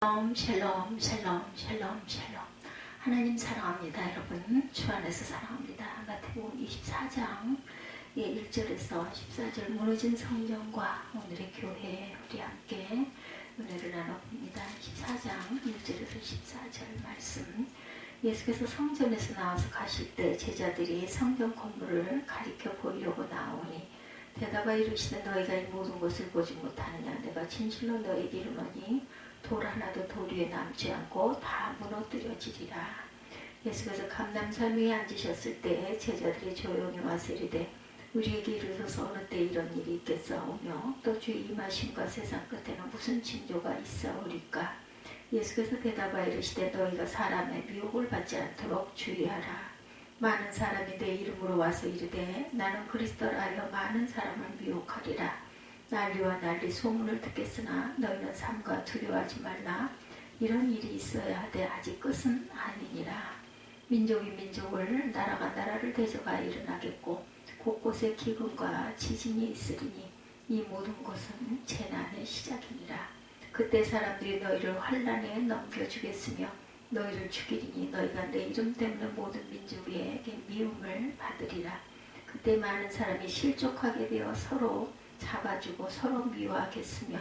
샬롬, 샬롬, 샬롬, 샬롬. 하나님 사랑합니다. 여러분, 주 안에서 사랑합니다. 마태복음 24장 1절에서 14절 무너진 성전과 오늘의 교회 우리 함께 은혜를 나눠봅니다. 14장 1절에서 14절 말씀. 예수께서 성전에서 나와서 가실 때 제자들이 성전 건물을 가리켜 보이려고 나오니 대답하여 이르시되 너희가 이 모든 것을 보지 못하느냐. 내가 진실로 너희에게 이르노니 돌 하나도 돌 위에 남지 않고 다 무너뜨려지리라. 예수께서 감람산 위에 앉으셨을 때 제자들이 조용히 와서 이르되 우리에게 이르소서 어느 때 이런 일이 있겠사오며 또 주의 임하심과 세상 끝에는 무슨 징조가 있사오리까. 예수께서 대답하여 이르시되 너희가 사람의 미혹을 받지 않도록 주의하라. 많은 사람이 내 이름으로 와서 이르되 나는 그리스도라 하여 많은 사람을 미혹하리라. 난리와 난리 소문을 듣겠으나 너희는 삼가 두려워하지 말라. 이런 일이 있어야 하되 아직 끝은 아니니라. 민족이 민족을 나라가 나라를 대적하여 일어나겠고 곳곳에 기근과 지진이 있으리니 이 모든 것은 재난의 시작이니라. 그때 사람들이 너희를 환난에 넘겨주겠으며 너희를 죽이리니 너희가 내 이름 때문에 모든 민족에게 미움을 받으리라. 그때 많은 사람이 실족하게 되어 서로 잡아주고 서로 미워하겠으며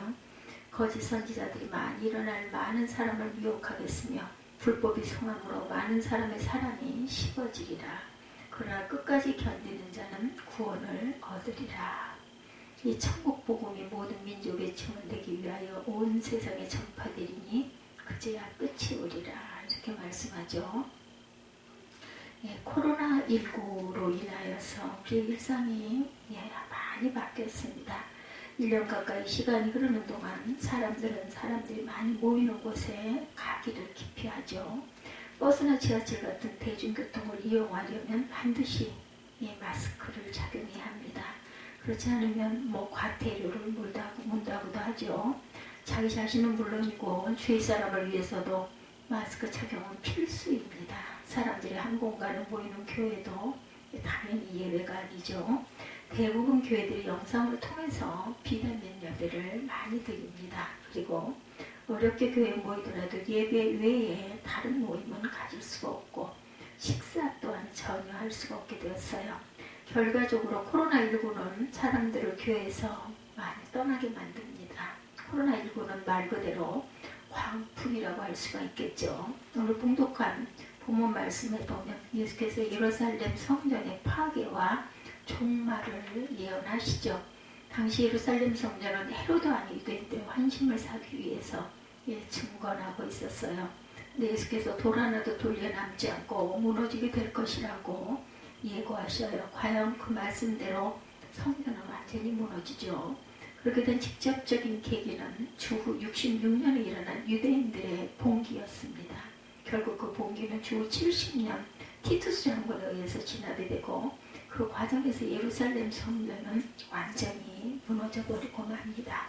거짓 선지자들이 많이 일어날 많은 사람을 미혹하겠으며 불법이 성함으로 많은 사람의 사랑이 식어지리라. 그러나 끝까지 견디는 자는 구원을 얻으리라. 이 천국 복음이 모든 민족에 증언되기 위하여 온 세상에 전파되리니 그제야 끝이 오리라. 이렇게 말씀하죠. 코로나19로 인하여서 우리의 일상이 많이 바뀌었습니다. 1년 가까이 시간이 흐르는 동안 사람들이 많이 모이는 곳에 가기를 기피하죠. 버스나 지하철 같은 대중교통을 이용하려면 반드시 마스크를 착용해야 합니다. 그렇지 않으면 과태료를 문다고도 하죠. 자기 자신은 물론이고 주위 사람을 위해서도 마스크 착용은 필수입니다. 사람들이 한 공간에 모이는 교회도 당연히 예외가 아니죠. 대부분 교회들이 영상을 통해서 비대면 예배를 많이 드립니다. 그리고 어렵게 교회에 모이더라도 예배 외에 다른 모임은 가질 수가 없고 식사 또한 전혀 할 수가 없게 되었어요. 결과적으로 코로나19는 사람들을 교회에서 많이 떠나게 만듭니다. 코로나19는 말 그대로 광풍이라고 할 수가 있겠죠. 오늘 봉독한 본문 말씀에 보면 예수께서 예루살렘 성전의 파괴와 종말을 예언하시죠. 당시 예루살렘 성전은 헤로드 왕이 유대인들의 환심을 사기 위해서 증건하고 있었어요. 근데 예수께서 돌 하나도 돌려 남지 않고 무너지게 될 것이라고 예고하셔요. 과연 그 말씀대로 성전은 완전히 무너지죠. 그렇게 된 직접적인 계기는 주후 66년에 일어난 유대인들의 봉기였습니다. 결국 그 봉기는 주후 70년 티투스 장군에 의해서 진압이 되고 그 과정에서 예루살렘 성전은 완전히 무너져 버리고 맙니다.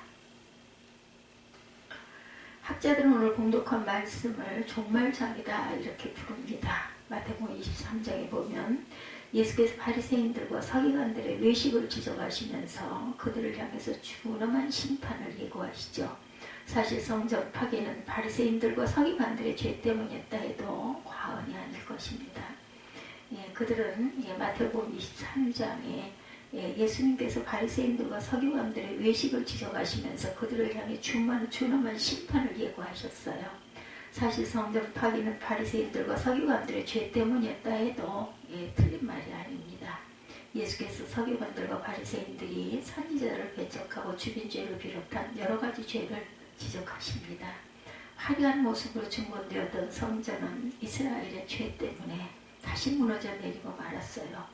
학자들은 오늘 봉독한 말씀을 종말장이다 이렇게 부릅니다. 마태복음 23장에 보면 예수께서 바리새인들과 서기관들의 외식을 지적하시면서 그들을 향해서 준엄한 심판을 예고하시죠. 사실 성전 파괴는 바리새인들과 서기관들의 죄 때문이었다 해도 과언이 아닐 것입니다. 그들은 마태복음 23장에 예수님께서 바리새인들과 서기관들의 외식을 지적하시면서 그들을 향해 준엄한 심판을 예고하셨어요. 사실 성전 파괴는 바리새인들과 서기관들의 죄 때문이었다 해도 틀린 말이 아닙니다. 예수께서 서기관들과 바리새인들이 선지자를 배척하고 죽인 죄를 비롯한 여러 가지 죄를 지적하십니다. 화려한 모습으로 증건되었던 성전은 이스라엘의 죄 때문에 다시 무너져 내리고 말았어요.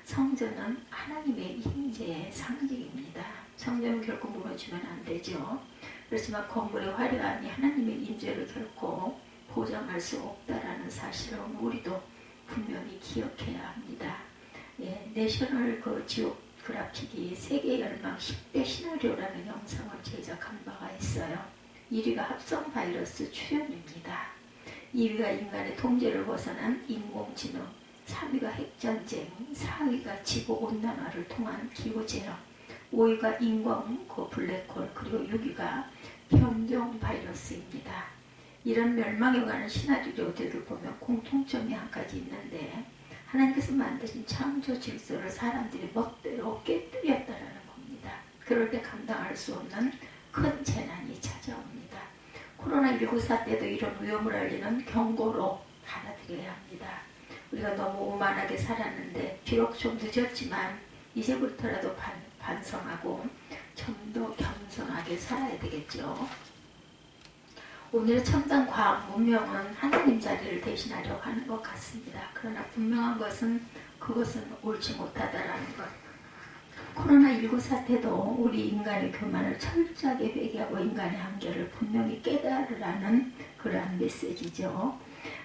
성전은 하나님의 임재의 상징입니다. 성전은 결코 무너지면 안 되죠. 그렇지만 건물의 화려함이 하나님의 임재를 결코 보장할 수 없다라는 사실을 우리도 분명히 기억해야 합니다. 내셔널 지오그래픽이 세계 열망 10대 시나리오라는 영상을 제작한 바가 있어요. 1위가 합성 바이러스 출현입니다. 2위가 인간의 통제를 벗어난 인공지능, 3위가 핵전쟁, 4위가 지구온난화를 통한 기후재해, 5위가 인공 블랙홀, 그리고 6위가 변종 바이러스입니다. 이런 멸망에 관한 시나리오들을 보면 공통점이 한 가지 있는데 하나님께서 만드신 창조 질서를 사람들이 멋대로 깨뜨렸다라는 겁니다. 그럴 때 감당할 수 없는 큰 재난이 찾아옵니다. 코로나19 사태도 이런 위험을 알리는 경고로 받아들여야 합니다. 우리가 너무 오만하게 살았는데 비록 좀 늦었지만 이제부터라도 반성하고 좀 더 겸손하게 살아야 되겠죠. 오늘의 첨단 과학 문명은 하나님 자리를 대신하려고 하는 것 같습니다. 그러나 분명한 것은 그것은 옳지 못하다라는 것. 코로나19 사태도 우리 인간의 교만을 철저하게 회개하고 인간의 한계를 분명히 깨달으라는 그러한 메시지죠.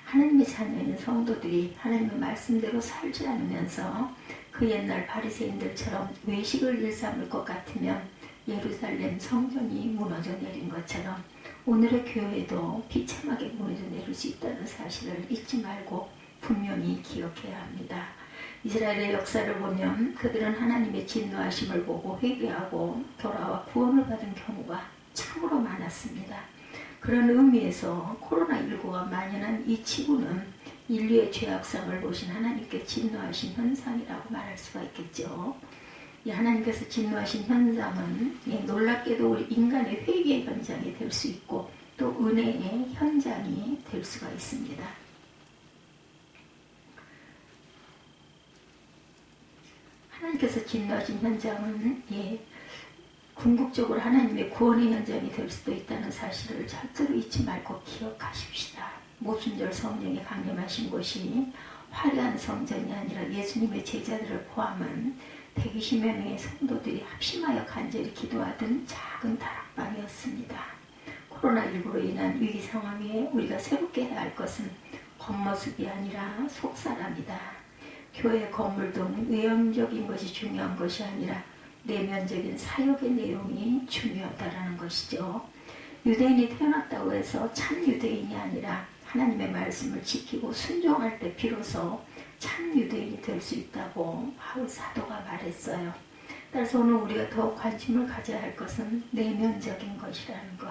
하나님의 자녀인 성도들이 하나님의 말씀대로 살지 않으면서 그 옛날 바리새인들처럼 외식을 일삼을 것 같으면 예루살렘 성전이 무너져 내린 것처럼 오늘의 교회도 비참하게 무너져 내릴 수 있다는 사실을 잊지 말고 분명히 기억해야 합니다. 이스라엘의 역사를 보면 그들은 하나님의 진노하심을 보고 회개하고 돌아와 구원을 받은 경우가 참으로 많았습니다. 그런 의미에서 코로나19가 만연한 이 지구는 인류의 죄악성을 보신 하나님께 진노하신 현상이라고 말할 수가 있겠죠. 이 하나님께서 진노하신 현상은 놀랍게도 우리 인간의 회개의 현장이 될 수 있고 또 은혜의 현장이 될 수가 있습니다. 하나님께서 진노하신 현장은 궁극적으로 하나님의 구원의 현장이 될 수도 있다는 사실을 절대로 잊지 말고 기억하십시다. 모순절 성령이 강림하신 곳이 화려한 성전이 아니라 예수님의 제자들을 포함한 120여 명의 성도들이 합심하여 간절히 기도하던 작은 다락방이었습니다. 코로나19로 인한 위기 상황에 우리가 새롭게 해야 할 것은 겉모습이 아니라 속사람이다. 교회 건물 등 외형적인 것이 중요한 것이 아니라 내면적인 사역의 내용이 중요하다는 것이죠. 유대인이 태어났다고 해서 참 유대인이 아니라 하나님의 말씀을 지키고 순종할 때 비로소 참 유대인이 될 수 있다고 바울 사도가 말했어요. 따라서 오늘 우리가 더 관심을 가져야 할 것은 내면적인 것이라는 것.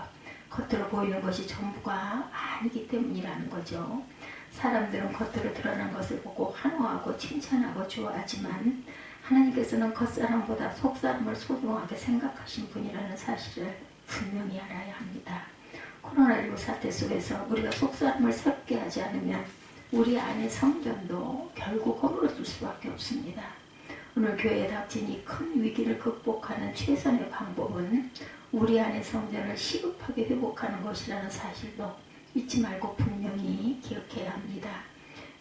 겉으로 보이는 것이 전부가 아니기 때문이라는 거죠. 사람들은 겉으로 드러난 것을 보고 환호하고 칭찬하고 좋아하지만 하나님께서는 겉사람보다 속사람을 소중하게 생각하신 분이라는 사실을 분명히 알아야 합니다. 코로나19 사태 속에서 우리가 속사람을 새롭게 하지 않으면 우리 안의 성전도 결국 허물어질 수밖에 없습니다. 오늘 교회에 닥친 이 큰 위기를 극복하는 최선의 방법은 우리 안의 성전을 시급하게 회복하는 것이라는 사실도 잊지 말고 분명히 기억해야 합니다.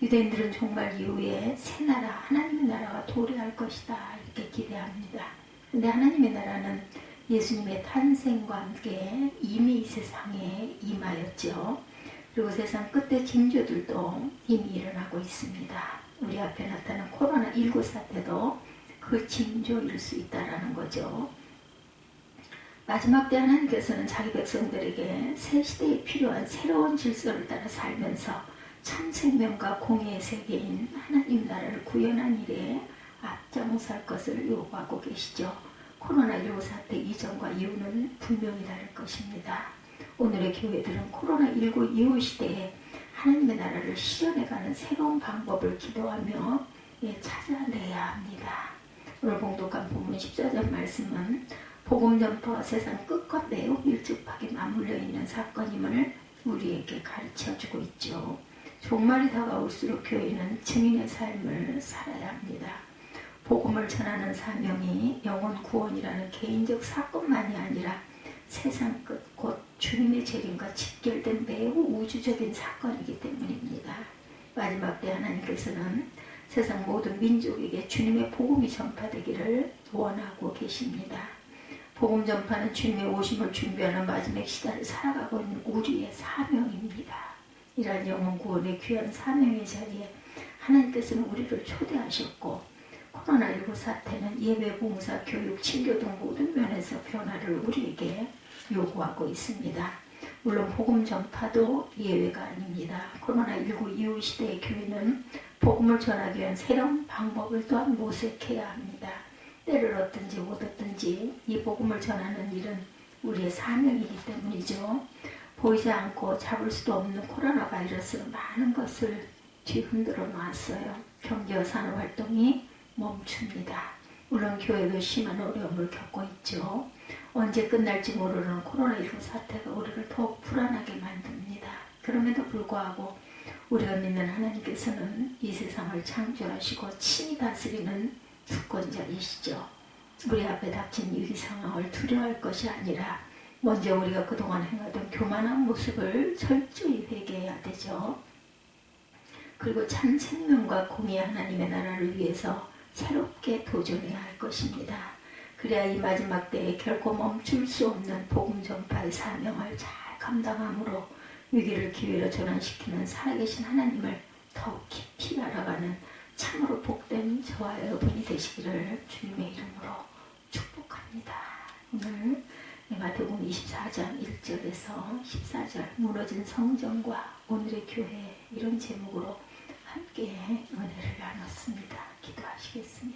유대인들은 종말 이후에 새 나라, 하나님의 나라가 도래할 것이다 이렇게 기대합니다. 그런데 하나님의 나라는 예수님의 탄생과 함께 이미 이 세상에 임하였죠. 그리고 세상 끝의 징조들도 이미 일어나고 있습니다. 우리 앞에 나타난 코로나19 사태도 그 징조일 수 있다는 거죠. 마지막 때 하나님께서는 자기 백성들에게 새 시대에 필요한 새로운 질서를 따라 살면서 참 생명과 공의의 세계인 하나님 나라를 구현한 일에 앞장설 것을 요구하고 계시죠. 코로나19 사태 이전과 이후는 분명히 다를 것입니다. 오늘의 교회들은 코로나19 이후 시대에 하나님의 나라를 실현해가는 새로운 방법을 기도하며 찾아내야 합니다. 오늘 봉독한 본문 14절 말씀은 복음 전파와 세상 끝과 매우 밀접하게 맞물려 있는 사건임을 우리에게 가르쳐주고 있죠. 종말이 다가올수록 교회는 증인의 삶을 살아야 합니다. 복음을 전하는 사명이 영혼 구원이라는 개인적 사건만이 아니라 세상 끝 곧 주님의 재림과 직결된 매우 우주적인 사건이기 때문입니다. 마지막 때 하나님께서는 세상 모든 민족에게 주님의 복음이 전파되기를 원하고 계십니다. 복음 전파는 주님의 오심을 준비하는 마지막 시대를 살아가고 있는 우리의 사명입니다. 이러한 영혼 구원의 귀한 사명의 자리에 하나님께서는 우리를 초대하셨고 코로나19 사태는 예배, 봉사, 교육, 친교 등 모든 면에서 변화를 우리에게 요구하고 있습니다. 물론 복음 전파도 예외가 아닙니다. 코로나19 이후 시대의 교회는 복음을 전하기 위한 새로운 방법을 또한 모색해야 합니다. 때를 얻든지 못 얻든지 이 복음을 전하는 일은 우리의 사명이기 때문이죠. 보이지 않고 잡을 수도 없는 코로나 바이러스로 많은 것을 뒤흔들어 놨어요. 경제와 산업 활동이 멈춥니다. 물론 교회도 심한 어려움을 겪고 있죠. 언제 끝날지 모르는 코로나19 사태가 우리를 더욱 불안하게 만듭니다. 그럼에도 불구하고 우리가 믿는 하나님께서는 이 세상을 창조하시고 친히 다스리는 주권자이시죠. 우리 앞에 닥친 위기 상황을 두려워할 것이 아니라 먼저 우리가 그동안 행하던 교만한 모습을 철저히 회개해야 되죠. 그리고 참 생명과 공의 하나님의 나라를 위해서 새롭게 도전해야 할 것입니다. 그래야 이 마지막 때에 결코 멈출 수 없는 복음 전파의 사명을 잘 감당함으로 위기를 기회로 전환시키는 살아계신 하나님을 더욱 깊이 알아가는 참으로 복된 저와 여러분이 되시기를 주님의 이름으로 축복합니다. 오늘 마태복음 24장 1절에서 14절 무너진 성전과 오늘의 교회 이런 제목으로 함께 은혜를 나눴습니다. 기도하시겠습니다.